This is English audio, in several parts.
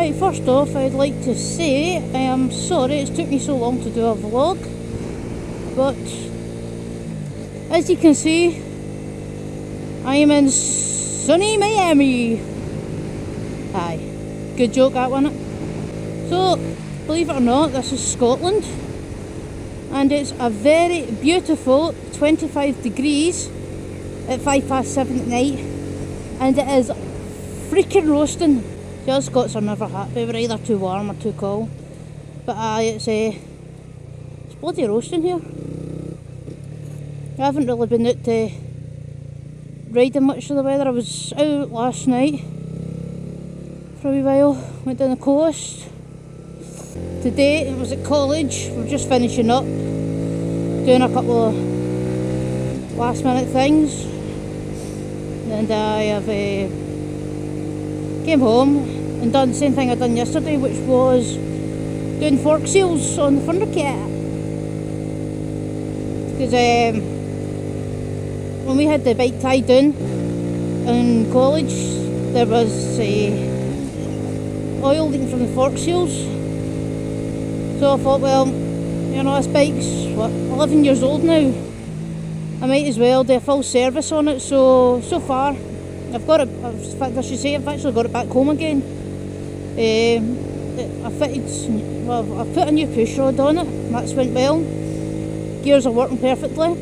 Right, first off I'd like to say I am sorry it's took me so long to do a vlog, but as you can see I am in sunny Miami. Aye, good joke that, wasn't it? So, believe it or not, this is Scotland and it's a very beautiful 25 degrees at 7:05 at night, and it is freaking roasting. See, us Scots are never happy, we're either too warm or too cold. But it's bloody roasting here. I haven't really been out to riding much of the weather. I was out last night for a wee while, went down the coast. Today it was at college, we're just finishing up, doing a couple of last minute things. And I have came home and done the same thing I done yesterday, which was doing fork seals on the Thundercat. Because when we had the bike tied down in college, there was oil leaking from the fork seals. So I thought, well, you know, this bike's what, 11 years old now, I might as well do a full service on it. So far I've got it, in fact I should say I've actually got it back home again. I've put a new push rod on it, that's went well. Gears are working perfectly.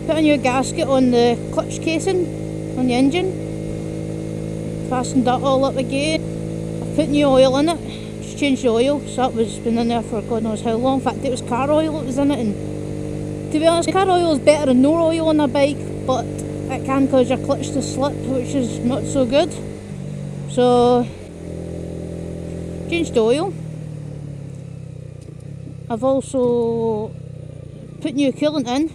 Put a new gasket on the clutch casing on the engine. Fastened that all up again. I've put new oil in it, just changed the oil, so that was been in there for God knows how long. In fact it was car oil that was in it, and to be honest, car oil is better than no oil on a bike, but it can cause your clutch to slip, which is not so good. So, changed the oil. I've also put new coolant in,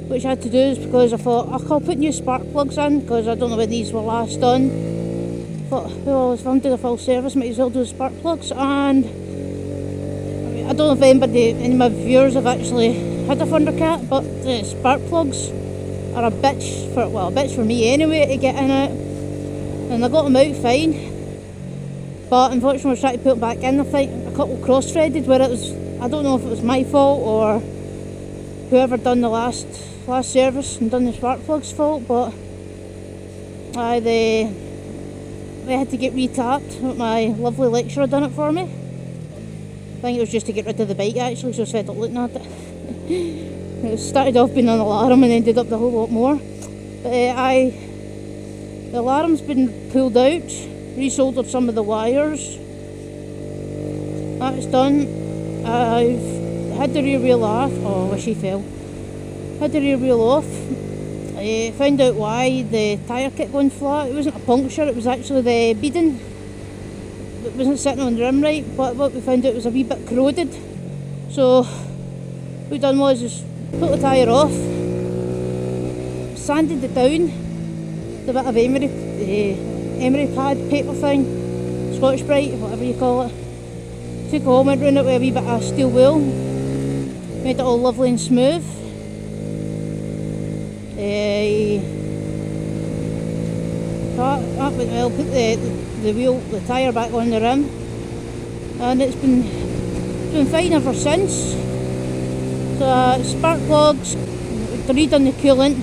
which I had to do is because I thought I'll put new spark plugs in, because I don't know when these were last done. Thought, well, if I'm doing a full service, might as well do the spark plugs. And I don't know if any of my viewers have actually had a Thundercat, but the spark plugs are a bitch for me anyway to get in it, and I got them out fine, but unfortunately I was trying to put them back in. I think a couple cross-threaded where it was, I don't know if it was my fault or whoever done the last service and done the spark plugs fault, but they had to get re-tapped. My lovely lecturer done it for me. I think it was just to get rid of the bike actually, so I said looking at it. It started off being an alarm and ended up a whole lot more. But the alarm's been pulled out, resoldered some of the wires. That's done. I've had the rear wheel off. Oh, she fell. Had the rear wheel off. I found out why the tyre kept going flat. It wasn't a puncture, it was actually the beading. It wasn't sitting on the rim right, but what we found out was a wee bit corroded. So what we done was just pull the tyre off, sanded it down, the bit of emery pad paper thing, Scotch Brite, whatever you call it. Took it home, went round it with a wee bit of steel wool, made it all lovely and smooth. That went well, put the tyre back on the rim, and it's been fine ever since. So spark plugs, redone the coolant,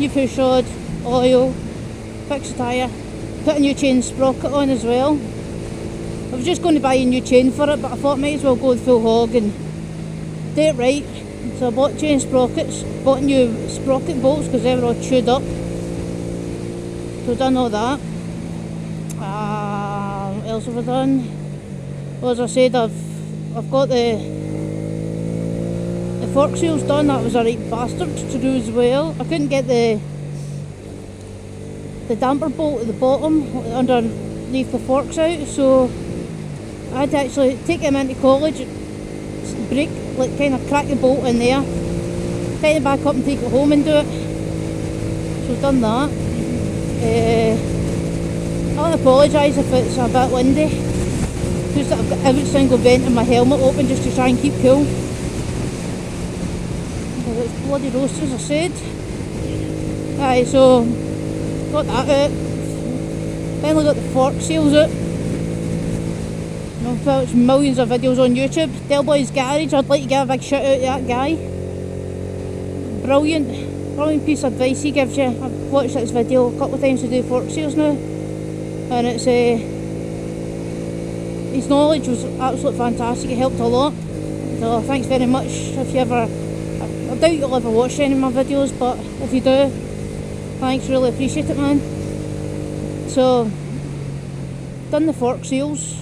new push rod, oil, fixed the tyre, put a new chain sprocket on as well. I was just going to buy a new chain for it, but I thought I might as well go the full hog and do it right. So I bought chain sprockets, bought new sprocket bolts because they were all chewed up. So I've done all that. What else have I done? Well, as I said, I've got the fork seals done. That was a right bastard to do as well. I couldn't get the damper bolt at the bottom underneath the forks out, so I had to actually take them into college, break, like kind of crack the bolt in there, take it back up and take it home and do it. So I've done that. I want to apologise if it's a bit windy, just that I've got every single vent in my helmet open just to try and keep cool. It's bloody roasting, as I said. Aye, so got that out. Finally got the fork seals out. I've watched millions of videos on YouTube. Delboy's Garage, I'd like to give a big shout out to that guy. Brilliant piece of advice he gives you. I've watched this video a couple of times to do fork sales now, and it's his knowledge was absolutely fantastic. It helped a lot. So thanks very much. If you ever, I doubt you'll ever watch any of my videos, but if you do, thanks, really appreciate it, man. So, done the fork sales.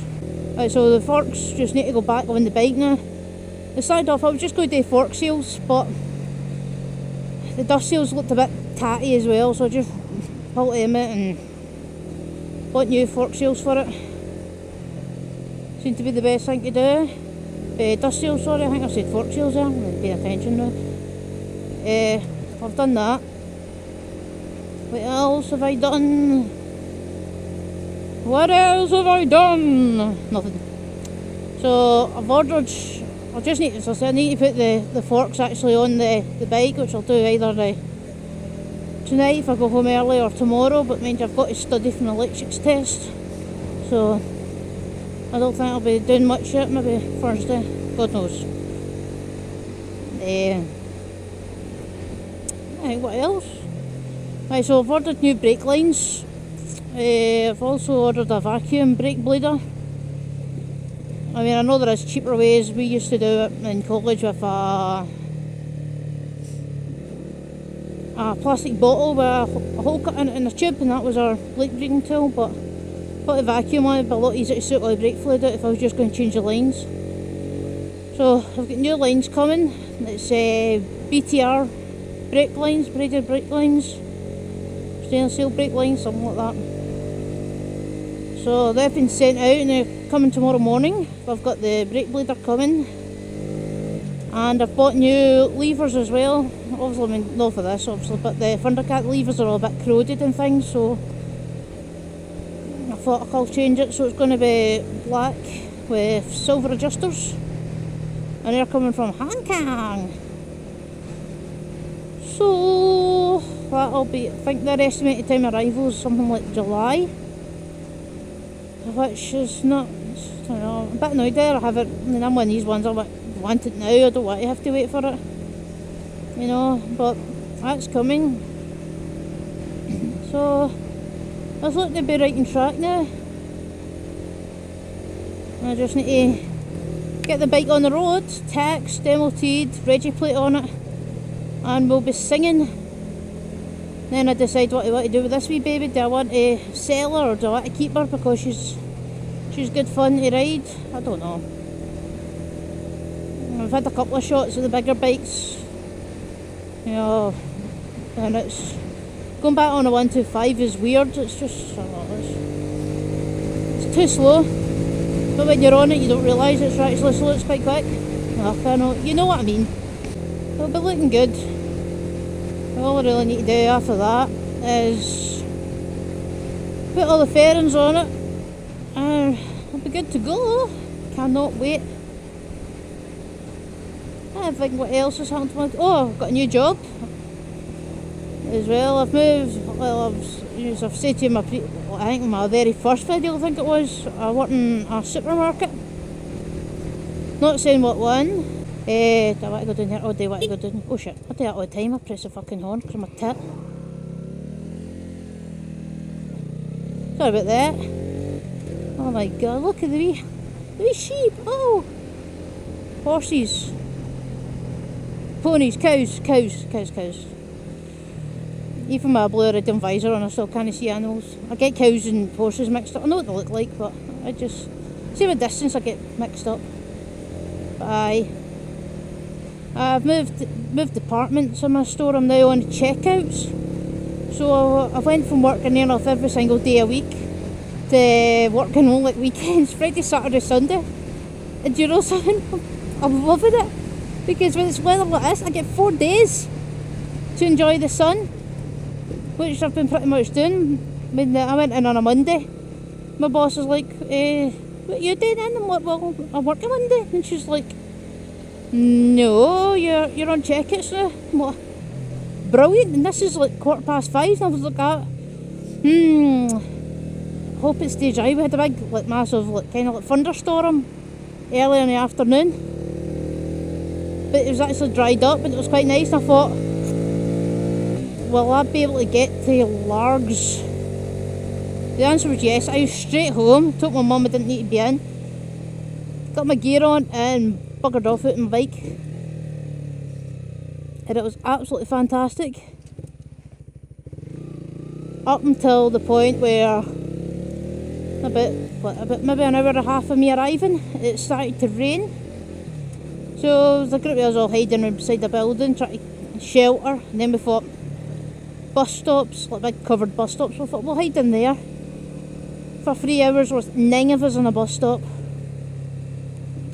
Right, so the forks just need to go back on the bike now. I started off, I was just going to do fork sales, but the dust sales looked a bit tatty as well, so I just pulled them out and bought new fork sales for it. Seemed to be the best thing to do. Dust sales, sorry, I think I said fork sales there, I'm paying attention now. I've done that. What else have I done? What else have I done? Nothing. So I've ordered, I just need, as I said, I need to put the forks actually on the bike, which I'll do either tonight if I go home early or tomorrow, but mind you, I've got to study for an electrics test. So I don't think I'll be doing much yet, maybe Thursday, God knows. What else? Right, so I've ordered new brake lines. I've also ordered a vacuum brake bleeder. I mean, I know there is cheaper ways. We used to do it in college with a plastic bottle with a hole cut in it in a tube, and that was our brake bleeding tool, but put a vacuum on it, but a lot easier to suit all the brake fluid out if I was just going to change the lines. So I've got new lines coming. It's BTR brake lines, braided brake lines, stainless steel brake lines, something like that. So they've been sent out and they're coming tomorrow morning. I've got the brake bleeder coming, and I've bought new levers as well. Obviously, I mean, not for this obviously, but the Thundercat levers are all a bit corroded and things, so I thought I'll change it. So it's going to be black with silver adjusters, and they're coming from Hong Kong. So that'll be, I think their estimated time of arrival is something like July, which is not, I don't know, I'm a bit annoyed there. I have it, I mean, I'm one of these ones, I want it now, I don't want to have to wait for it, you know, but that's coming. So I was looking to be right on track now. I just need to get the bike on the road, taxed, MOT'd, regi plate on it, and we'll be singing. Then I decide what I want to do with this wee baby. Do I want to sell her or do I want to keep her because she's good fun to ride? I don't know. I've had a couple of shots of the bigger bikes, you know, and it's going back on a 125 is weird. It's just, I don't know, it's too slow. But when you're on it, you don't realise it's actually slow. It's quite quick. You know what I mean. It'll be looking good. All I really need to do after that is put all the fairings on it and it'll be good to go. Cannot wait. I think what else has happened to my... Oh, I've got a new job as well. I've moved, well, I've said to you I think in my very first video, I think it was, I work in a supermarket. Not saying what one. Do I want to go down here? Oh, do I want to go down? Oh shit, I do that all the time. I press the fucking horn because I'm a tit. Sorry about that. Oh my god, look at the wee sheep. Oh! Horses. Ponies, cows. Even with a blue iridium visor on, I still can't see animals. I get cows and horses mixed up. I know what they look like, but I just... see the distance I get mixed up. But aye. I've moved departments in my store. I'm now on checkouts. So I went from working near enough every single day a week to working on like weekends, Friday, Saturday, Sunday. And do you know something? I'm loving it. Because when it's weather like this, I get 4 days to enjoy the sun, which I've been pretty much doing. When I went in on a Monday, my boss was like, what are you doing in? I'm like, well, I'm working Monday. And she's like, no, you're on checkouts now. I'm like, brilliant. And this is like 5:15. And I was like, hope it stays dry. We had a big, like, massive, like, kind of like thunderstorm earlier in the afternoon. But it was actually dried up and it was quite nice, and I thought, will I be able to get to Largs? The answer was yes. I was straight home, told my mum I didn't need to be in, got my gear on and buggered off out on my bike. And it was absolutely fantastic. Up until the point where about maybe an hour and a half of me arriving, it started to rain. So the group of us all hiding inside the building, trying to shelter, and then we thought bus stops, like big covered bus stops, we thought we'll hide in there. For 3 hours there was 9 of us on a bus stop.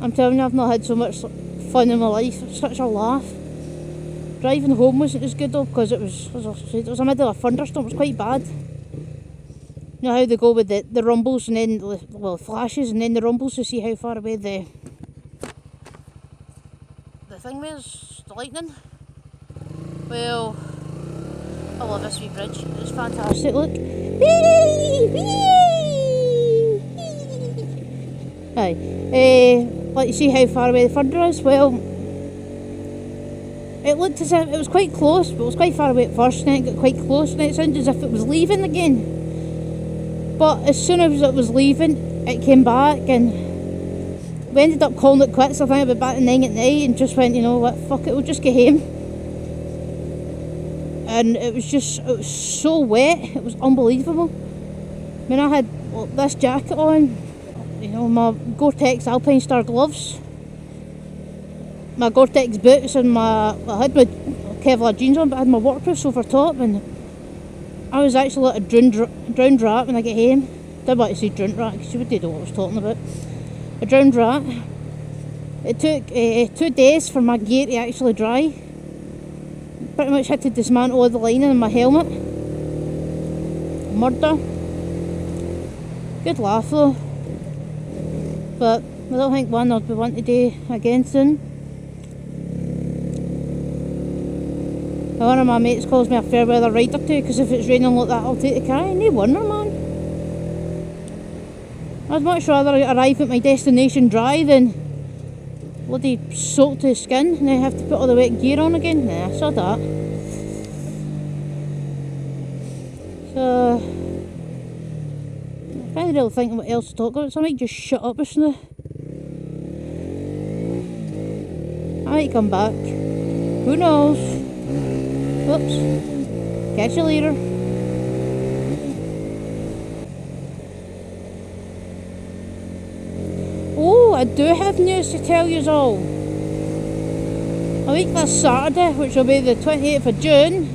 I'm telling you, I've not had so much fun in my life. It was such a laugh. Driving home wasn't as good though, because it was, as I said, it was a middle of a thunderstorm. It was quite bad. You know how they go with the rumbles and then the flashes and then the rumbles to see how far away the thing was, the lightning. Well, I love this wee bridge. It's fantastic. Look. Aye. Like, you see how far away the thunder is? Well, it looked as if it was quite close, but it was quite far away at first, and then it got quite close, and it sounded as if it was leaving again. But as soon as it was leaving, it came back, and we ended up calling it quits. I think about back at 9 at night, and just went, you know what, fuck it, we'll just get home. And it was so wet, it was unbelievable. I mean, I had this jacket on, you know, my Gore-Tex Alpine Star gloves, my Gore-Tex boots, and I had my Kevlar jeans on, but I had my waterproofs over top, and I was actually like a drowned rat when I get home. I did want to say drowned rat, because you wouldn't know what I was talking about. A drowned rat. It took 2 days for my gear to actually dry. Pretty much had to dismantle all the lining in my helmet. Murder. Good laugh though. But I don't think one I'd be wanting to do again soon. Now, one of my mates calls me a fair weather rider too, because if it's raining like that I'll take the car. No wonder, man. I'd much rather arrive at my destination dry than bloody soaked to the skin and then have to put all the wet gear on again. Nah, I saw that. So, I can't really think of what else to talk about, so I might just shut up just now. I might come back. Who knows? Whoops. Catch you later. Oh, I do have news to tell you all. A week this Saturday, which will be the 28th of June,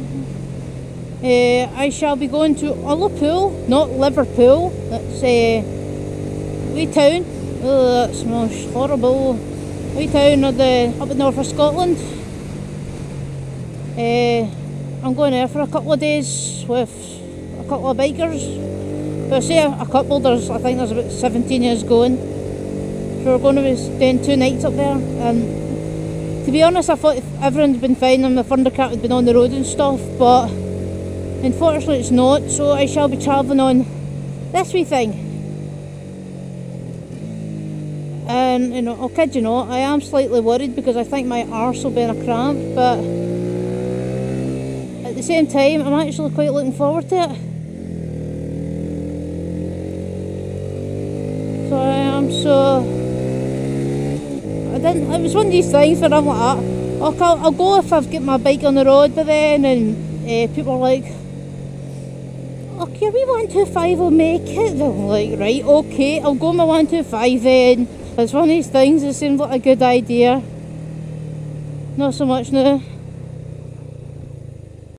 I shall be going to Ullapool, not Liverpool. That's wee town. Oh, that smells horrible. Wee town up the north of Scotland. I'm going there for a couple of days with a couple of bikers. But I say a couple, I think there's about 17 years going. So we're going to be staying 2 nights up there. And to be honest, I thought if everyone's been fine and the Thundercat had been on the road and stuff, but unfortunately it's not. So I shall be travelling on this wee thing. And you know, I'll kid you not, I am slightly worried because I think my arse will be in a cramp, but at the same time I'm actually quite looking forward to it. So I am, so it was one of these things where I'm like, I'll go if I've got my bike on the road by then, and people are like, okay, we 125 will make it. I'm like, right, okay, I'll go my 125 then. It's one of these things that seems like a good idea. Not so much now.